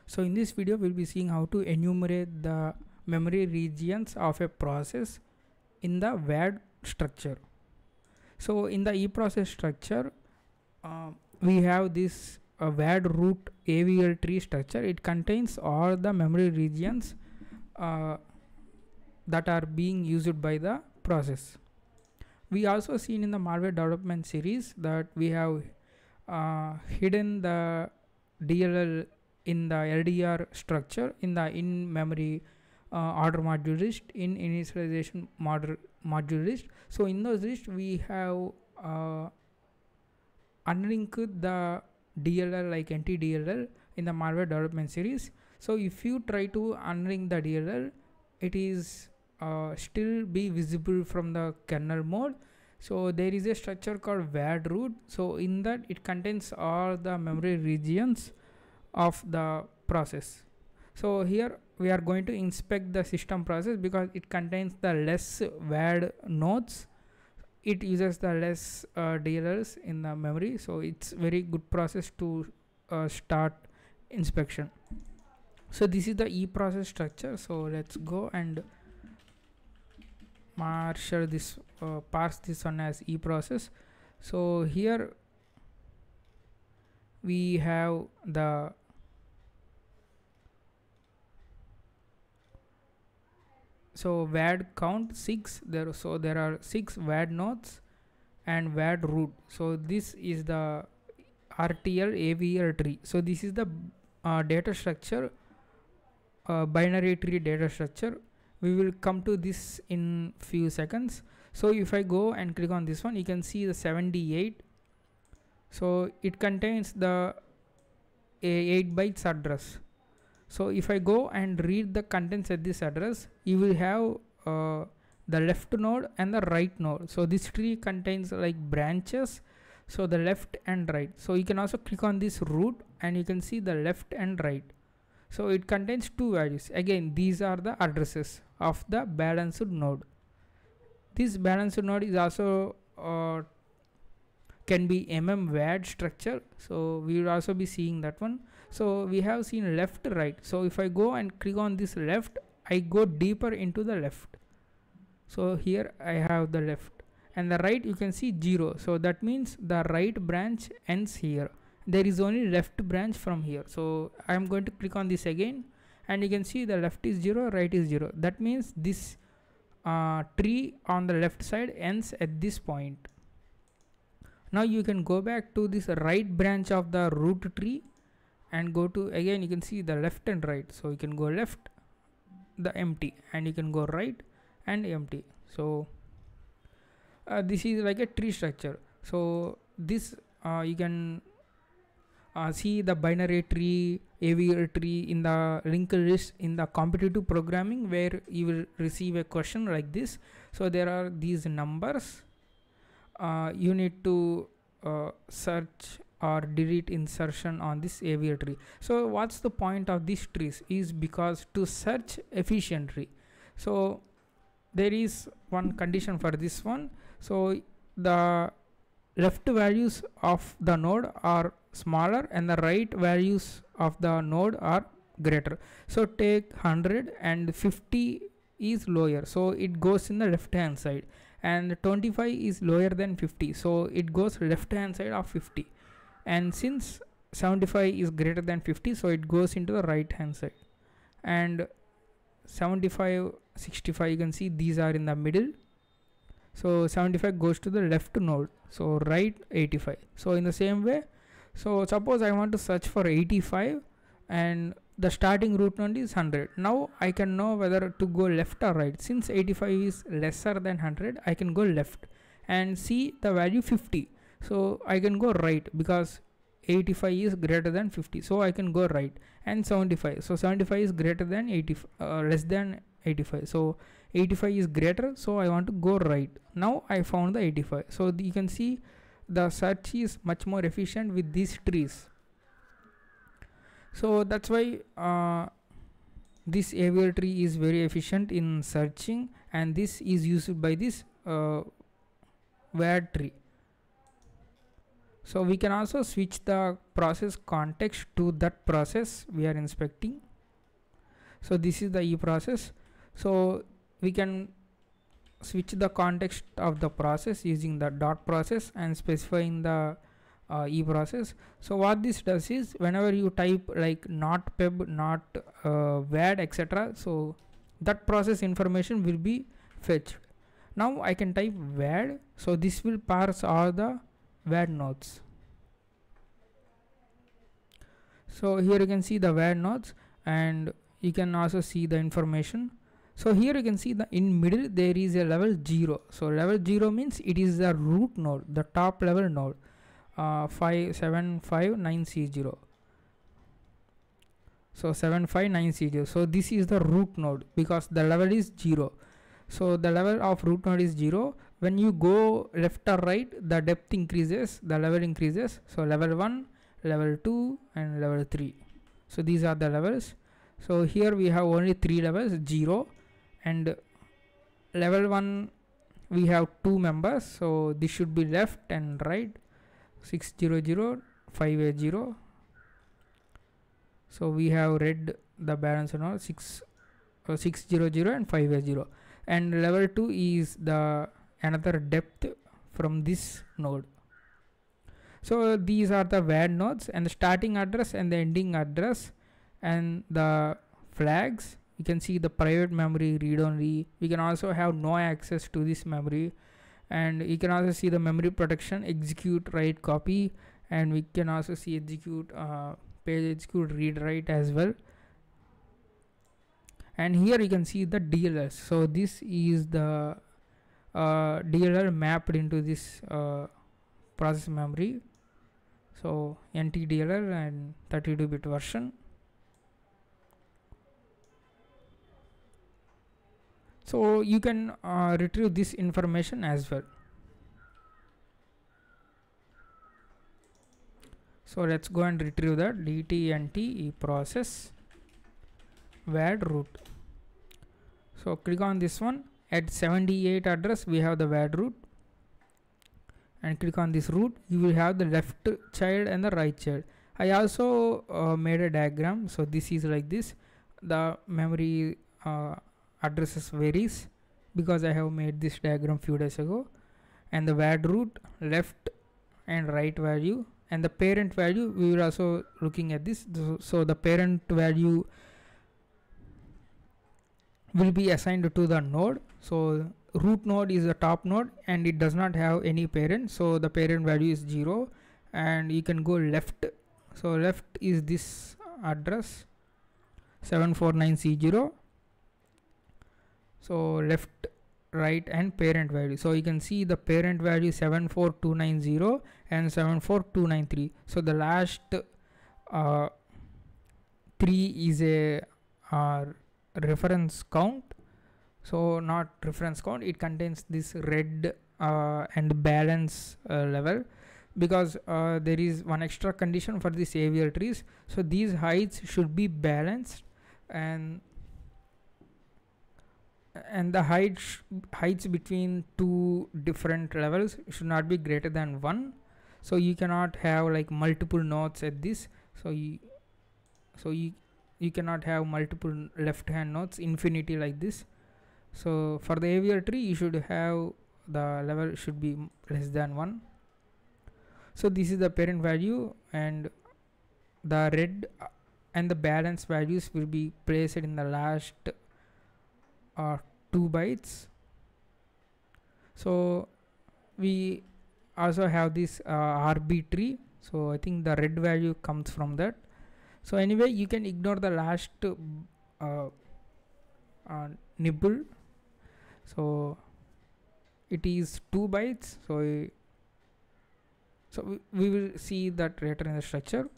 So in this video we'll be seeing how to enumerate the memory regions of a process in the VAD structure. So in the eProcess structure we have this VAD root AVL tree structure. It contains all the memory regions that are being used by the process. We also seen in the malware development series that we have hidden the DLL in the LDR structure in the in-memory order module list, in initialization module list. So in those lists we have unlinked the DLL like NT-DLL in the malware development series. So if you try to unlink the DLL, it is still be visible from the kernel mode. So there is a structure called VAD root. So in that it contains all the memory regions of the process. So here we are going to inspect the system process because it contains the less VAD nodes. It uses the less DLLs in the memory, so it's very good process to start inspection. So this is the eProcess structure. So let's go and marshal this, parse this one as eProcess. So here we have the VAD count 6 there, so there are 6 VAD nodes and VAD root. So this is the RTL AVL tree. So this is the data structure, binary tree data structure. We will come to this in few seconds. So if I go and click on this one, you can see the 78. So it contains the 8 bytes address. So if I go and read the contents at this address, you will have the left node and the right node. So this tree contains like branches, so the left and right. So you can also click on this root and you can see the left and right. So it contains 2 values. Again, these are the addresses of the balanced node. This balanced node is also can be VAD structure, so we will also be seeing that one. So we have seen left, right. So if I go and click on this left, I go deeper into the left. So here I have the left, and the right you can see 0. So that means the right branch ends here. There is only left branch from here. So I am going to click on this again, and you can see the left is 0, right is 0. That means this tree on the left side ends at this point. Now you can go back to this right branch of the root tree and go to, again you can see the left and right. So you can go left, the empty, and you can go right and empty. So this is like a tree structure. So this you can see the binary tree, AVL tree in the linked list in the competitive programming, where you will receive a question like this. So there are these numbers. You need to search or delete insertion on this AVL tree. So what's the point of these trees is because to search efficiently. So there is one condition for this one. So the left values of the node are smaller and the right values of the node are greater. So take 100 and 50 is lower, so it goes in the left hand side, and 25 is lower than 50, so it goes left hand side of 50. And since 75 is greater than 50, so it goes into the right hand side. And 75, 65, you can see these are in the middle. So 75 goes to the left node, so right 85. So in the same way, so suppose I want to search for 85 and the starting root node is 100. Now I can know whether to go left or right. Since 85 is lesser than 100, I can go left and see the value 50. So I can go right because 85 is greater than 50, so I can go right. And 75, so 75 is greater than 85, less than 85, so 85 is greater, so I want to go right. Now I found the 85. So you can see the search is much more efficient with these trees. So that's why this AVL tree is very efficient in searching, and this is used by this VADTREE. So we can also switch the process context to that process we are inspecting. So this is the E process. So we can switch the context of the process using the dot process and specifying the E process. So what this does is, whenever you type like not peb, not vad, etc., so that process information will be fetched. Now I can type vad, so this will parse all the vad nodes. So here you can see the vad nodes, and you can also see the information. So here you can see the in middle there is a level 0. So level 0 means it is the root node, the top level node, 759C0. So 759C0. So this is the root node because the level is 0. So the level of root node is 0. When you go left or right, the depth increases, the level increases. So level 1, level 2 and level 3. So these are the levels. So here we have only 3 levels, 0 and level 1 we have 2 members, so this should be left and right, 600, 580. So we have read the balance and all, 600 and 580, and level 2 is the another depth from this node. So these are the VAD nodes, and the starting address and the ending address and the flags. You can see the private memory, read only. We can also have no access to this memory, and you can also see the memory protection, execute, write, copy, and we can also see execute, page execute, read, write as well. And here you can see the DLLs. So this is the DLL mapped into this process memory. So NTDLL and 32-bit version. So you can retrieve this information as well. So let's go and retrieve that DTNT process VAD root. So click on this one. At 78 address we have the VAD root, and click on this root. You will have the left child and the right child. I also made a diagram. So this is like this. The memory addresses varies because I have made this diagram few days ago, and the VAD root, left and right value, and the parent value we will also looking at this. So the parent value will be assigned to the node. So root node is the top node and it does not have any parent, so the parent value is 0, and you can go left. So left is this address 749C0. So left, right and parent value. So you can see the parent value 74290 and 74293. So the last 3 is a reference count. So not reference count, it contains this red and balance level, because there is one extra condition for these AVL trees. So these heights should be balanced, and the heights between two different levels should not be greater than 1. So you cannot have like multiple nodes at this. So you cannot have multiple left hand nodes infinity like this. So for the AVL tree you should have the level should be less than 1. So this is the parent value, and the red and the balance values will be placed in the last 2 bytes. So we also have this RB tree. So I think the red value comes from that. So anyway, you can ignore the last nibble. So it is 2 bytes. So we will see that later in the structure.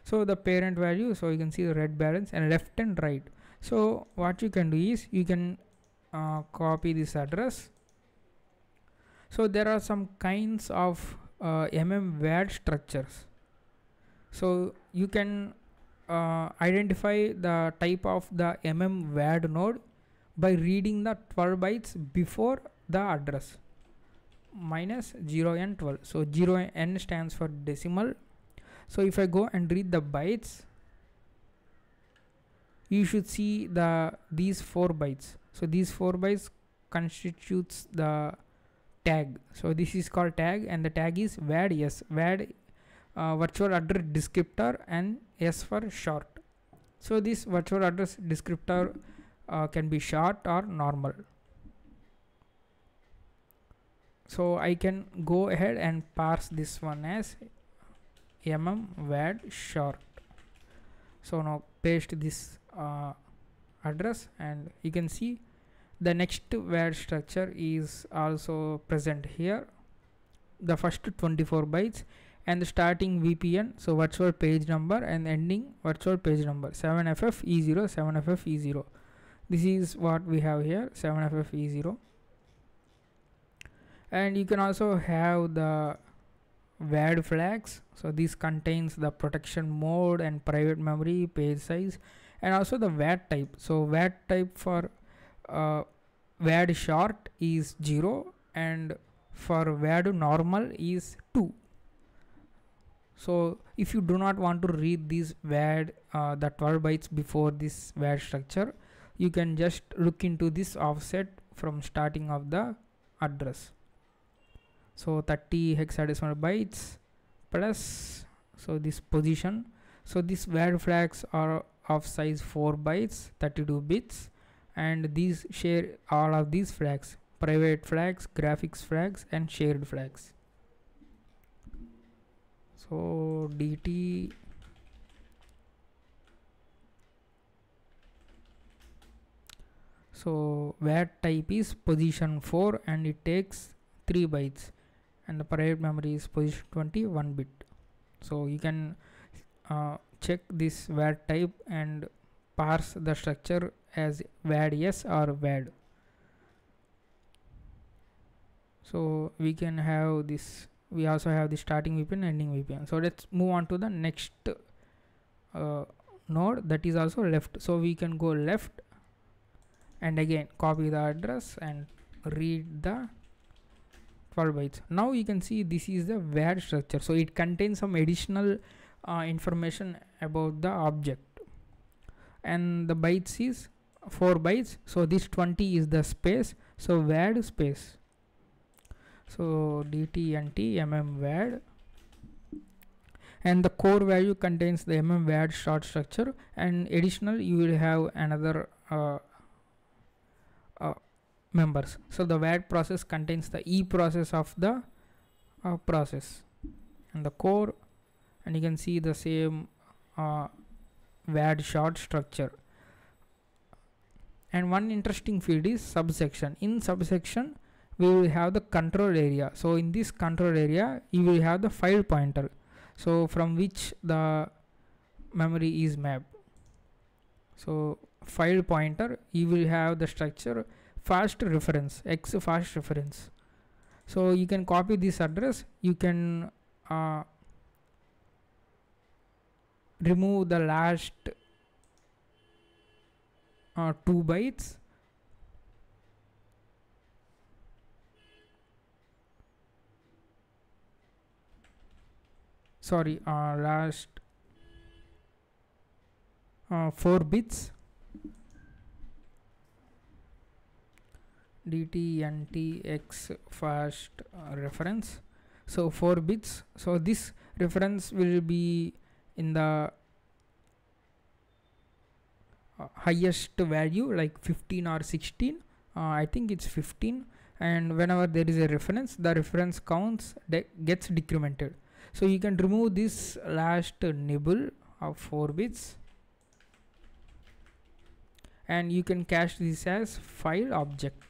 So the parent value, so you can see the red balance and left and right. So what you can do is you can copy this address. So there are some kinds of VAD structures. So you can identify the type of the VAD node by reading the 12 bytes before the address. minus 0n12. So 0n stands for decimal. So if I go and read the bytes, you should see these 4 bytes. So these 4 bytes constitutes the tag. So this is called tag, and the tag is VADS, virtual address descriptor, and S for short. So this virtual address descriptor can be short or normal. So I can go ahead and parse this one as VAD short. So now paste this address, and you can see the next VAD structure is also present here. The first 24 bytes and the starting VPN, so virtual page number, and ending virtual page number 7FFE0, 7FFE0. This is what we have here, 7FFE0. And you can also have the VAD flags. So this contains the protection mode and private memory, page size, and also the VAD type. So VAD type for VAD short is 0, and for VAD normal is 2. So if you do not want to read this VAD, the 12 bytes before this VAD structure, you can just look into this offset from starting of the address. So 30 hexadecimal bytes plus, so this position. So these VAD flags are of size 4 bytes, 32 bits, and these share all of these flags: private flags, graphics flags, and shared flags. So DT so VAD type is position 4, and it takes 3 bytes, and the private memory is position 21 bit. So you can check this VAD type and parse the structure as VAD yes or VAD. So we can have this, we also have the starting VPN, ending VPN. So let's move on to the next node, that is also left. So we can go left and again copy the address and read the 12 bytes. Now you can see this is the VAD structure. So it contains some additional information about the object, and the bytes is 4 bytes. So this 20 is the space, so VAD space. So DTNT VAD, and the core value contains the VAD short structure, and additional you will have another members. So the VAD process contains the E process of the process and the core, and you can see the same VAD short structure. And one interesting field is subsection. In subsection we will have the control area. So in this control area you will have the file pointer, so from which the memory is mapped. So file pointer, you will have the structure fast reference, X fast reference. So you can copy this address, you can remove the last 2 bytes, sorry, last 4 bits. DTNTX fast reference, so 4 bits. So this reference will be in the highest value, like 15 or 16. I think it's 15, and whenever there is a reference, the reference counts gets decremented. So you can remove this last nibble of 4 bits, and you can cache this as file object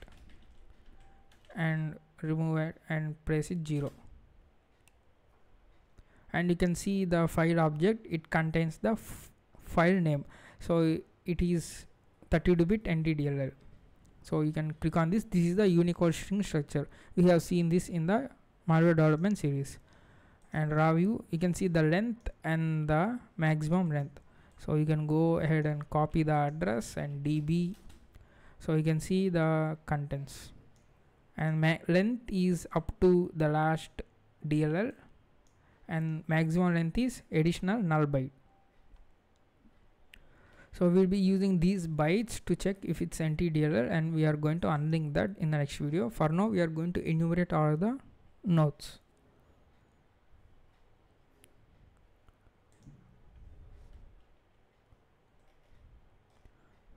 and remove it and press it 0, and you can see the file object, it contains the file name. So it is 32-bit NTDLL. So you can click on this. This is the Unicode string structure. We have seen this in the malware development series. And raw view, you can see the length and the maximum length. So you can go ahead and copy the address and DB. So you can see the contents, and length is up to the last DLL, and maximum length is additional null byte. So we'll be using these bytes to check if it's empty DLL, and we are going to unlink that in the next video. For now, we are going to enumerate all the nodes.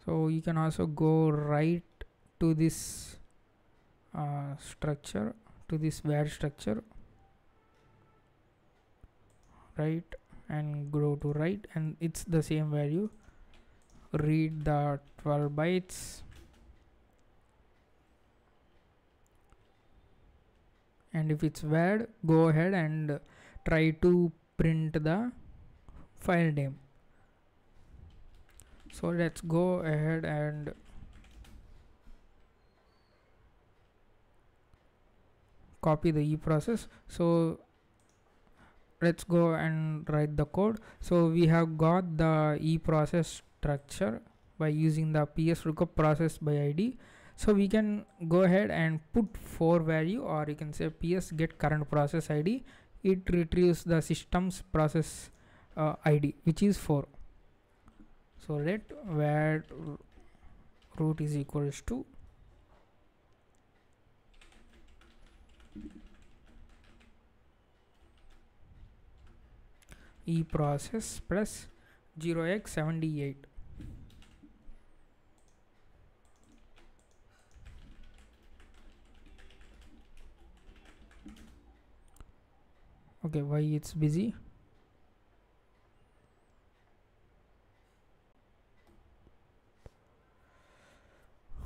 So you can also go right to this structure, to this var structure, right, and go to right, and it's the same value. Read the 12 bytes, and if it's var, go ahead and try to print the file name. So let's go ahead and copy the E process. So let's go and write the code. So we have got the E process structure by using the PS lookup process by ID. So we can go ahead and put 4 value, or you can say PS get current process ID. It retrieves the system's process ID, which is 4. So let var root is equals to E process plus 0x78. Okay, why it's busy?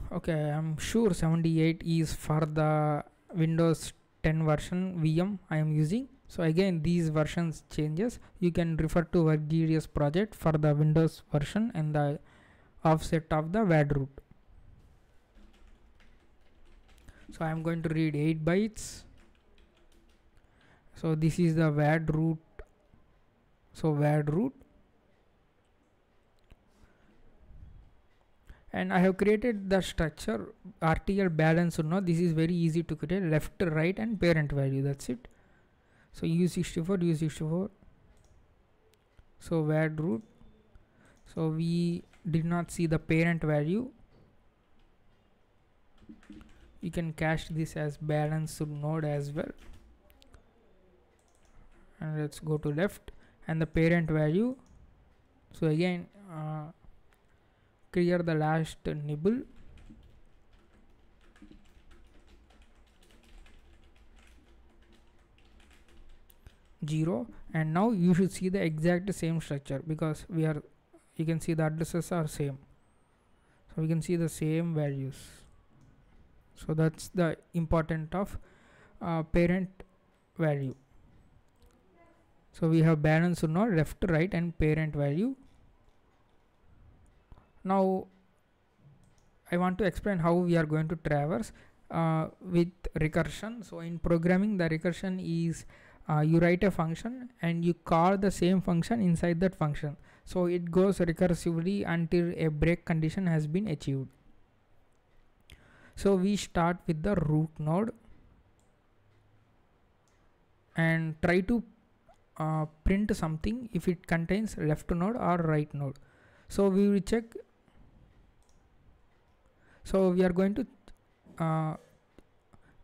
Okay, I'm sure 78 is for the Windows 10 version VM I am using. So again, these versions changes. You can refer to Vergilius project for the Windows version and the offset of the VAD root. So I'm going to read 8 bytes. So this is the VAD root. So VAD root. And I have created the structure RTL balance node. This is very easy to create, left, right, and parent value. That's it. So U64. So VAD root. So we did not see the parent value. You can cache this as balance node as well. And let's go to left, and the parent value. So again, clear the last nibble. Zero, and now you should see the exact same structure, because you can see the addresses are same, so we can see the same values. So that's the important of parent value. So we have balance node, left, right, and parent value. Now I want to explain how we are going to traverse with recursion. So in programming, the recursion is you write a function and you call the same function inside that function. So it goes recursively until a break condition has been achieved. So we start with the root node and try to print something if it contains left node or right node. So we will check. So we are going to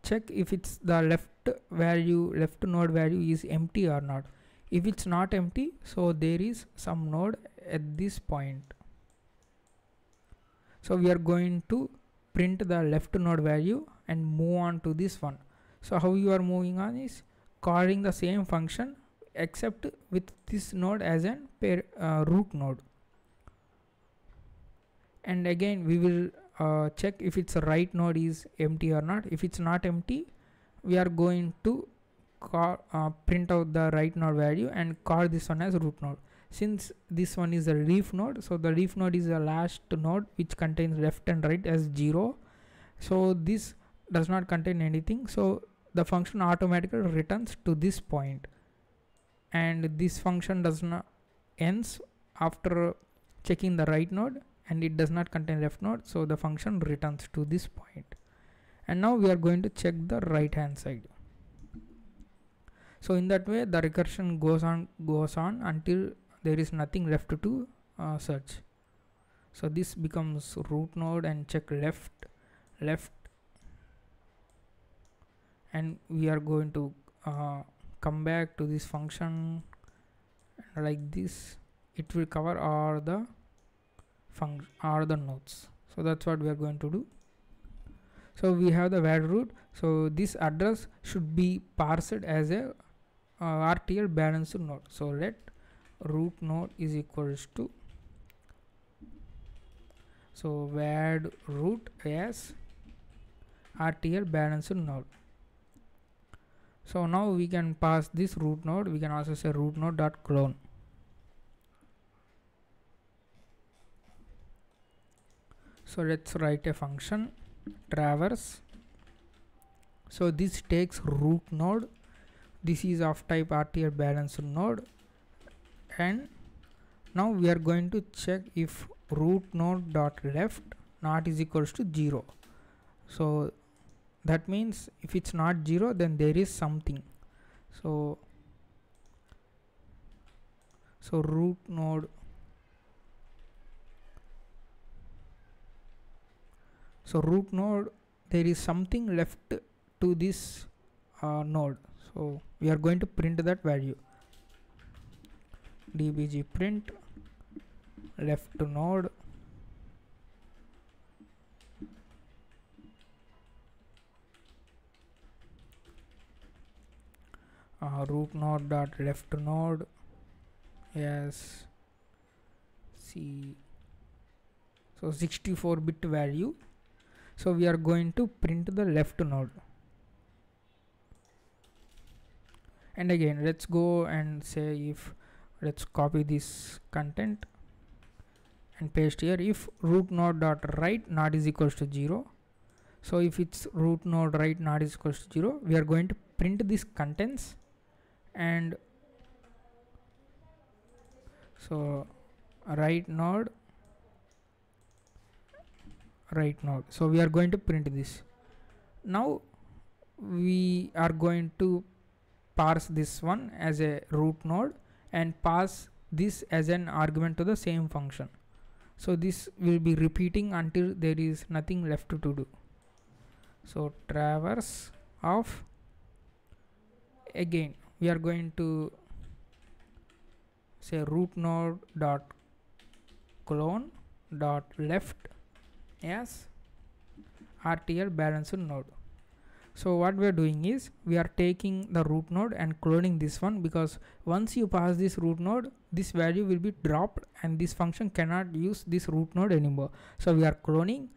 check if it's the left node value is empty or not. If it's not empty, so there is some node at this point. So we are going to print the left node value and move on to this one. So how you are moving on is calling the same function except with this node as an root node. And again we will check if its right node is empty or not. If it's not empty, we are going to print out the right node value and call this one as root node. Since this one is a leaf node, so the leaf node is the last node which contains left and right as 0. So this does not contain anything, so the function automatically returns to this point, and this function does not ends after checking the right node, and it does not contain left node, so the function returns to this point. and now we are going to check the right hand side. So in that way the recursion goes on until there is nothing left to search. So this becomes root node and check left, and we are going to come back to this function like this. It will cover all the nodes. So that's what we are going to do. So we have the var root. So this address should be parsed as a RTL balanced node. So let root node is equals to, so vad root as RTL balanced node. So now we can pass this root node. We can also say root node dot clone. So let's write a function traverse. So this takes root node. This is of type RTL balanced node, and now we are going to check if root node dot left not is equals to 0. So that means if it's not 0, then there is something. So root node, there is something left to this node. So we are going to print that value. dbg print left node root node dot left node. Yes, see, so 64-bit value. So we are going to print the left node. And again, let's go and say if, let's copy this content and paste here. If root node dot right not is equals to 0, so if it's root node right not is equals to 0, we are going to print these contents. And so right node, so we are going to print this. Now we are going to parse this one as a root node and pass this as an argument to the same function. So this will be repeating until there is nothing left to do. So traverse of, again we are going to say root node dot clone dot left as RTL balanced node. So what we are doing is we are taking the root node and cloning this one, because once you pass this root node, this value will be dropped and this function cannot use this root node anymore. So we are cloning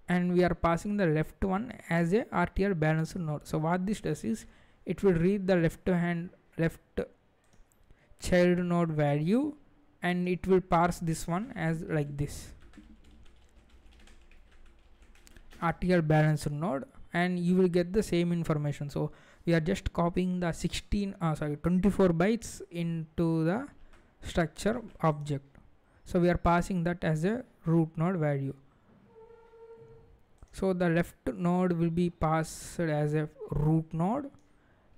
and we are passing the left one as a RTL balanced node. So what this does is it will read the left child node value and it will parse this one as like this RTL balanced node, and you will get the same information. So we are just copying the 24 bytes into the structure object. So we are passing that as a root node value. So the left node will be passed as a root node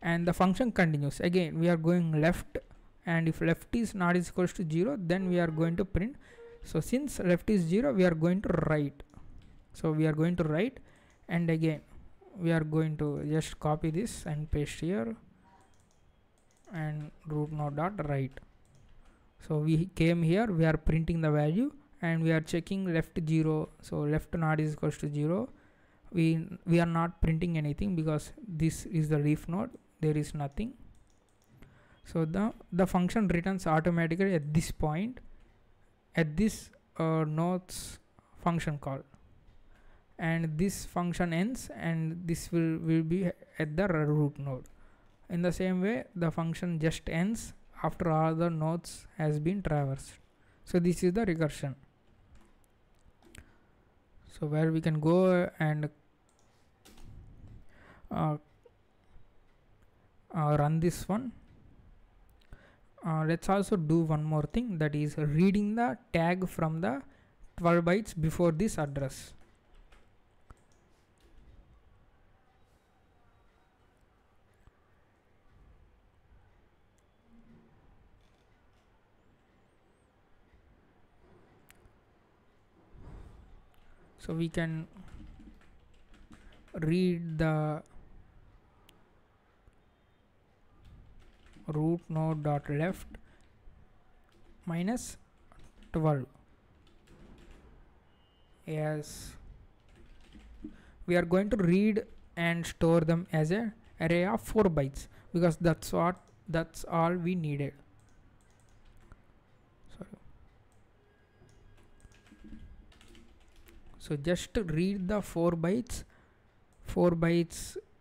and the function continues. Again we are going left, and if left is not is equals to 0, then we are going to print. So since left is 0, we are going to write. So we are going to write, and again we are going to just copy this and paste here and root node dot write. So we came here, we are printing the value and we are checking left 0. So left not is equals to 0. We are not printing anything because this is the leaf node, there is nothing. So the function returns automatically at this point, at this nodes function call, and this function ends and this will be at the root node. In the same way the function just ends after all the nodes has been traversed. So this is the recursion. So where we can go and run this one. Let's also do one more thing, that is reading the tag from the 12 bytes before this address. So we can read the root node dot left minus 12. Yes, we are going to read and store them as a array of 4 bytes because that's all we needed. Sorry. So just read the 4 bytes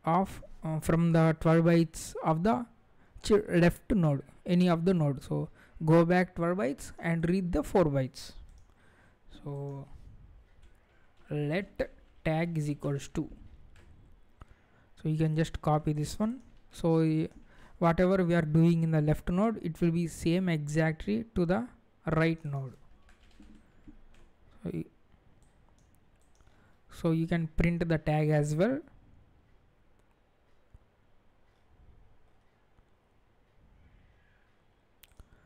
of from the 12 bytes of the left node, any of the node. So go back 12 bytes and read the 4 bytes. So let tag is equals to, so you can just copy this one. So whatever we are doing in the left node, it will be same exactly to the right node. So you can print the tag as well.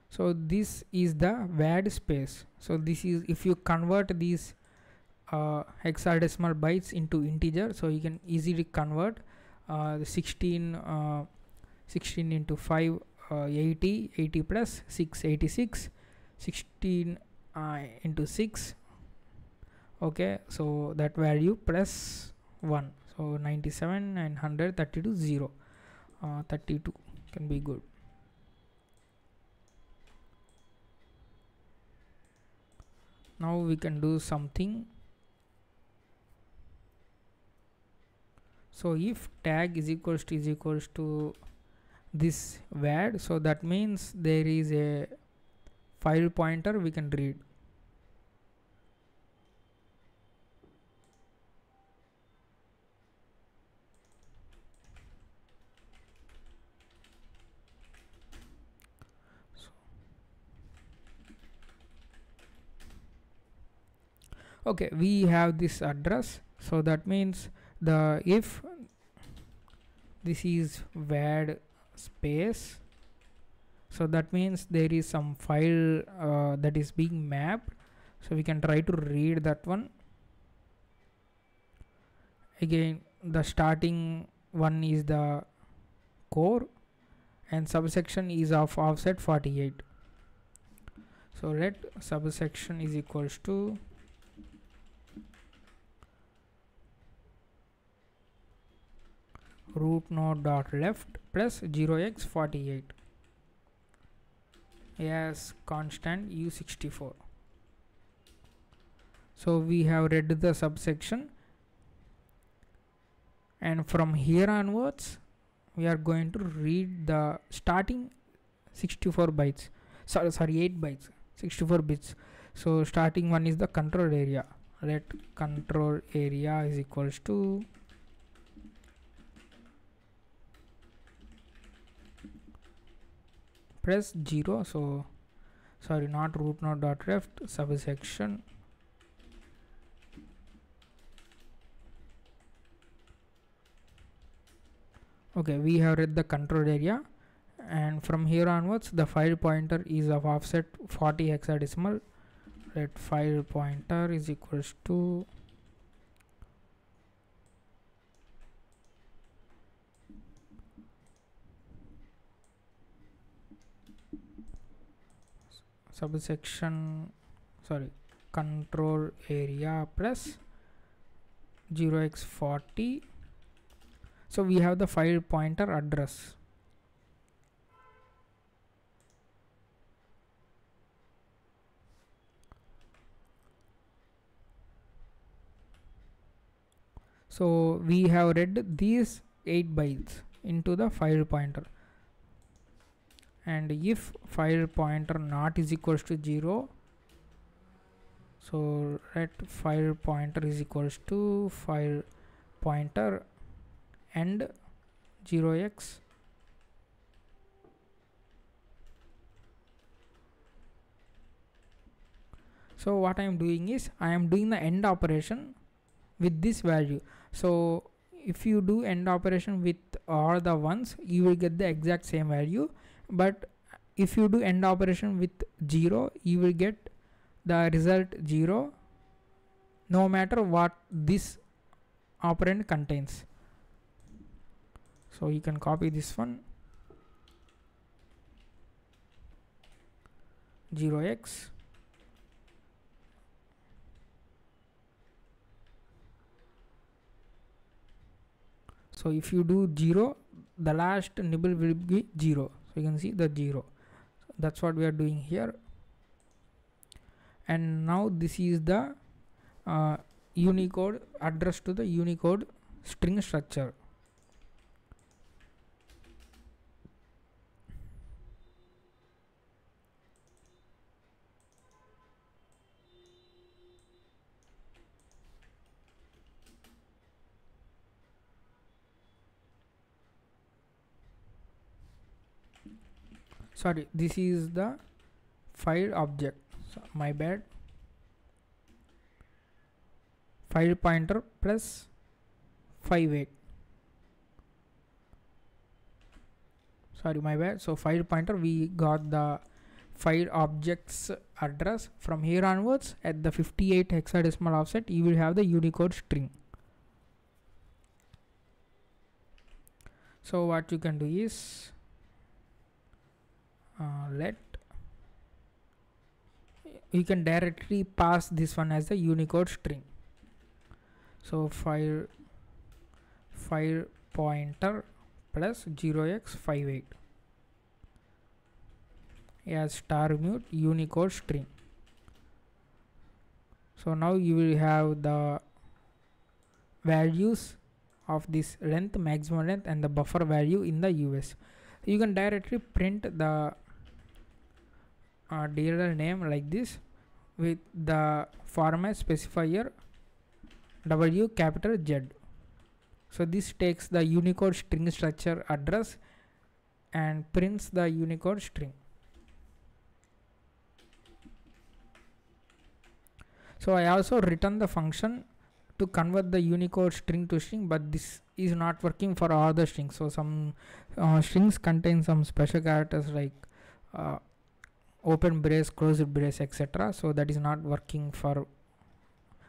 So this is the VAD space. So this is, if you convert these hexadecimal bytes into integer, so you can easily convert the 16 into 5 80 plus 6 86, 16 into 6. Okay, so that value plus 1, so 97 and 100 32 0, 32 can be good. Now we can do something. So if tag is equals to this VAD, so that means there is a file pointer we can read. Okay, we have this address, so that means the if this is VAD space, so that means there is some file that is being mapped, so we can try to read that one. Again, the starting one is the core and subsection is of offset 48. So let subsection is equals to root node dot left plus 0x48 as constant u64. So we have read the subsection, and from here onwards we are going to read the starting 64 bytes, sorry 8 bytes, 64 bits. So starting one is the control area. Let control area is equals to press 0. So sorry, not root node dot left, subsection okay, we have read the control area, and from here onwards the file pointer is of offset 40 hexadecimal. Let file pointer is equals to subsection, sorry, control area plus 0x40. So we have the file pointer address. So we have read these 8 bytes into the file pointer, and if file pointer not is equals to 0, so let file pointer is equals to file pointer and 0x so what I am doing is I am doing the end operation with this value. So if you do end operation with all the ones, you will get the exact same value, but if you do end operation with 0, you will get the result 0, no matter what this operand contains. So you can copy this one, 0x, so if you do 0, the last nibble will be 0, so you can see the 0. So that's what we are doing here. And now this is the Unicode address to the Unicode string structure. Sorry, this is the file object, so my bad. File pointer plus 58, sorry, my bad. So file pointer, we got the file object's address. From here onwards, at the 58 hexadecimal offset, you will have the Unicode string. So what you can do is you can directly pass this one as the Unicode string. So file pointer plus 0x58 as star mute Unicode string. So now you will have the values of this length, maximum length, and the buffer value in the US. You can directly print the DLL name like this with the format specifier W capital Z. So this takes the Unicode string structure address and prints the Unicode string. So I also written the function to convert the Unicode string to string, but this is not working for all the strings. So some strings contain some special characters like open brace, closed brace, etc. So that is not working for,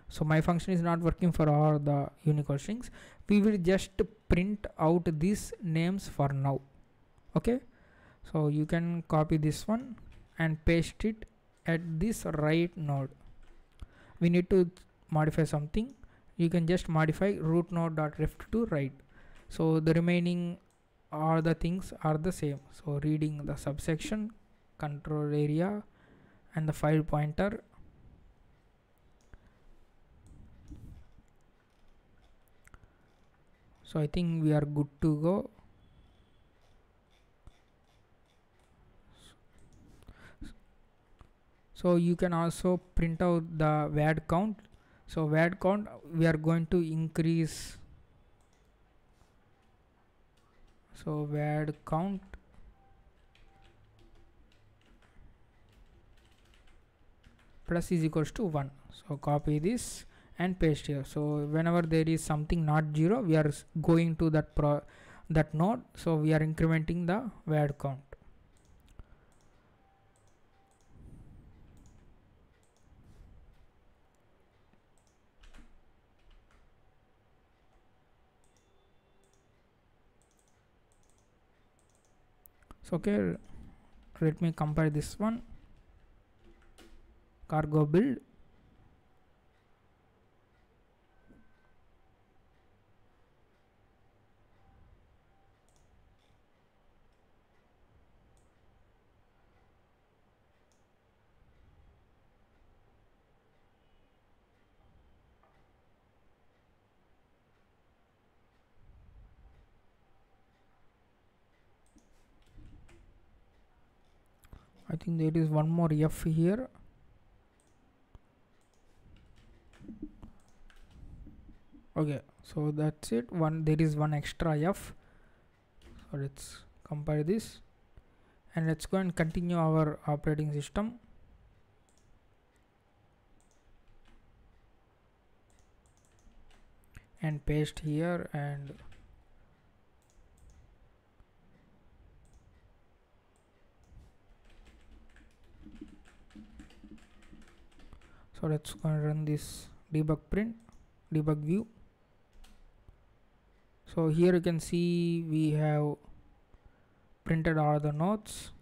so my function is not working for all the Unicode strings. We will just print out these names for now. Okay, so you can copy this one and paste it at this right node. We need to modify something. You can just modify root node.ref to write. So the remaining all the things are the same. So reading the subsection, control area, and the file pointer. So I think we are good to go. So you can also print out the VAD count. So VAD count, we are going to increase. So VAD count plus is equals to 1. So copy this and paste here. So whenever there is something not 0, we are going to that node. So we are incrementing the VAD count. So okay, let me compare this one. Cargo build. I think there is one more F here. Okay, so that's it. There is one extra F. So let's compare this and let's go and continue our operating system. And paste here, and so let's go and run this debug print, debug view. So here you can see we have printed all the nodes.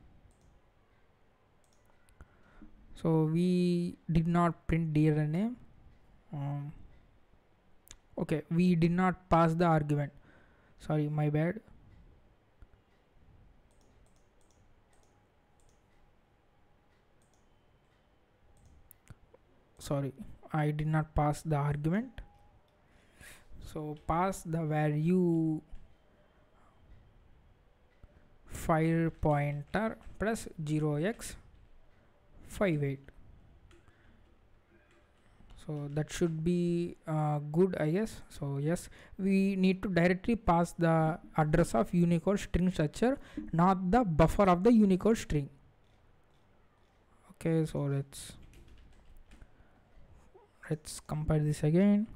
So we did not print DLL name. Okay, we did not pass the argument. Sorry, my bad. Sorry, I did not pass the argument. So pass the value file pointer plus 0x58. So that should be good, I guess. So yes, we need to directly pass the address of Unicode string structure, not the buffer of the Unicode string. Okay, so let's compile this again.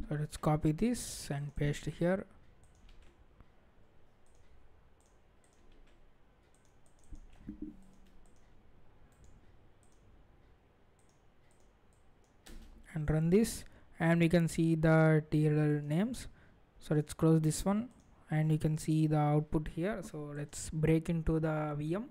So let's copy this and paste here. And run this, and we can see the DLL names. So let's close this one, and you can see the output here. So let's break into the VM.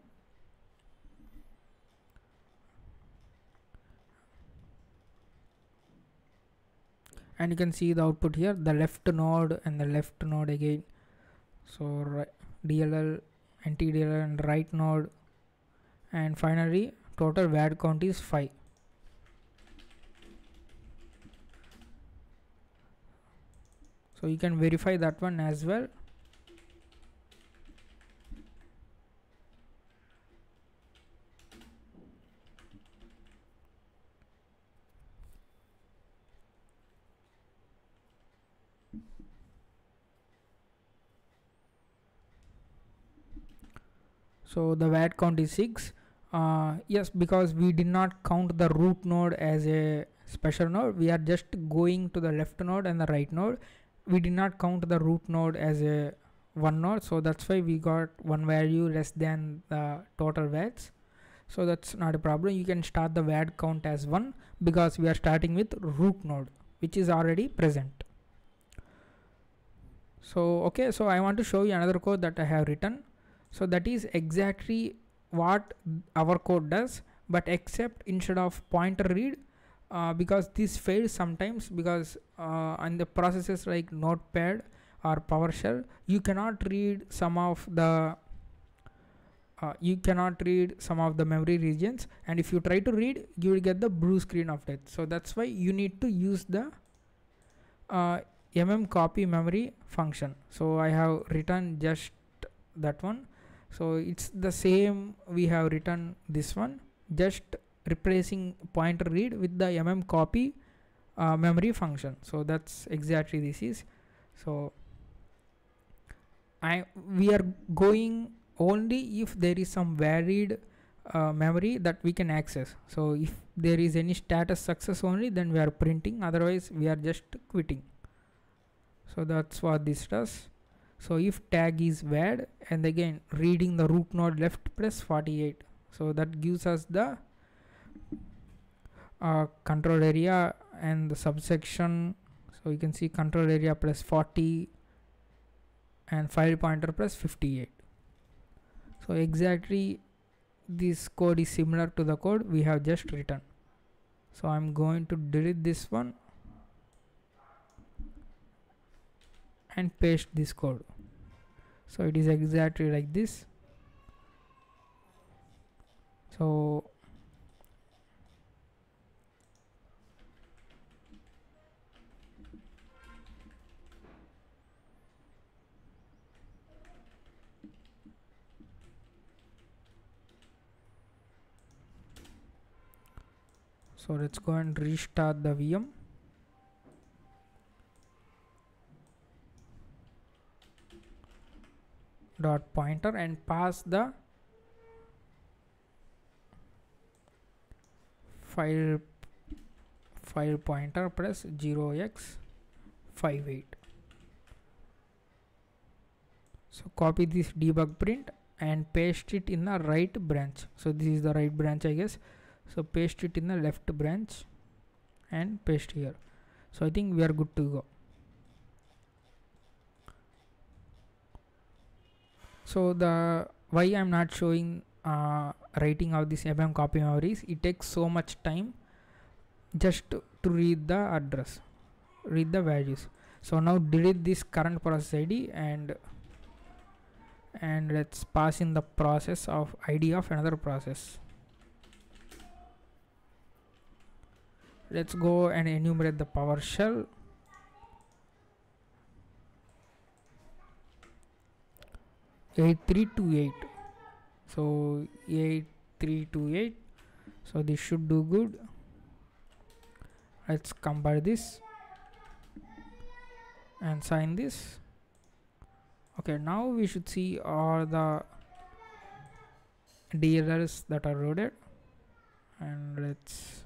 And you can see the output here, the left node and the left node again. So DLL, anti-DLL and right node, and finally total VAD count is 5. So you can verify that one as well. So the VAD count is 6. Yes, because we did not count the root node as a special node. We are just going to the left node and the right node. We did not count the root node as a one node, so that's why we got one value less than the total VADs. So that's not a problem. You can start the VAD count as 1 because we are starting with root node, which is already present. So okay, so I want to show you another code that I have written. So that is exactly what our code does, but except instead of pointer read, because this fails sometimes, because on the processes like Notepad or PowerShell, you cannot read some of the memory regions, and if you try to read, you will get the blue screen of death. So that's why you need to use the copy memory function. So I have written just that one. So it's the same, we have written this one, just replacing pointer read with the copy memory function. So that's exactly this is. So we are going only if there is some valid memory that we can access. So if there is any status success only, then we are printing, otherwise we are just quitting. So that's what this does. So if tag is VAD, and again reading the root node left plus 48, so that gives us the control area and the subsection. So you can see control area plus 40 and file pointer plus 58. So exactly this code is similar to the code we have just written. So I'm going to delete this one and paste this code. So it is exactly like this. So So let's go and restart the VM. Dot pointer and pass the file pointer, press 0x58. So copy this debug print and paste it in the right branch. So this is the right branch, I guess. So paste it in the left branch and paste here. So I think we are good to go. So the why I'm not showing writing of this mm copy memories, it takes so much time just to read the address, read the values. So now delete this current process ID and let's pass in the process of ID of another process. Let's go and enumerate the PowerShell. A328. So A328. So this should do good. Let's compare this and sign this. Okay, now we should see all the DLLs that are loaded, and let's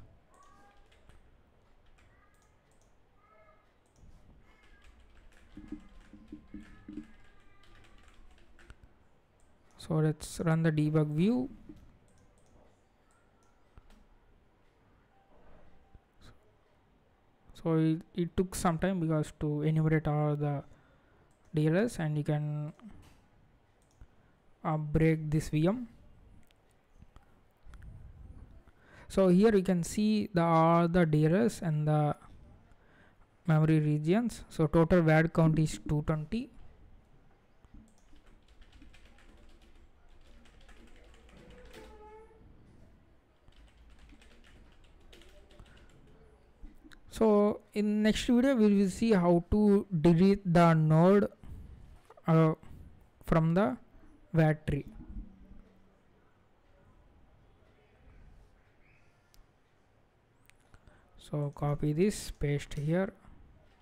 run the debug view. So it took some time because to enumerate all the DLLs, and you can break this VM. So here you can see all the DLLs and the memory regions. So total VAD count is 220. So in next video we will see how to delete the node from the VADTREE. So copy this, paste here,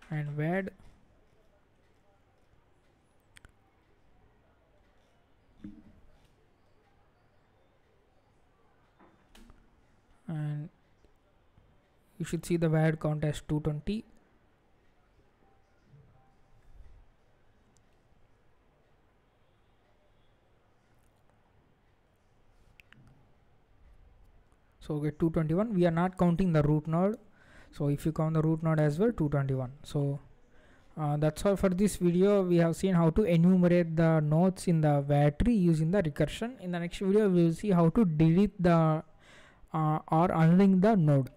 and VAD. And you should see the VAD count as 220. So okay, 221. We are not counting the root node. So if you count the root node as well, 221. So that's all for this video. We have seen how to enumerate the nodes in the VADTREE using the recursion. In the next video, we will see how to delete the or unlink the node.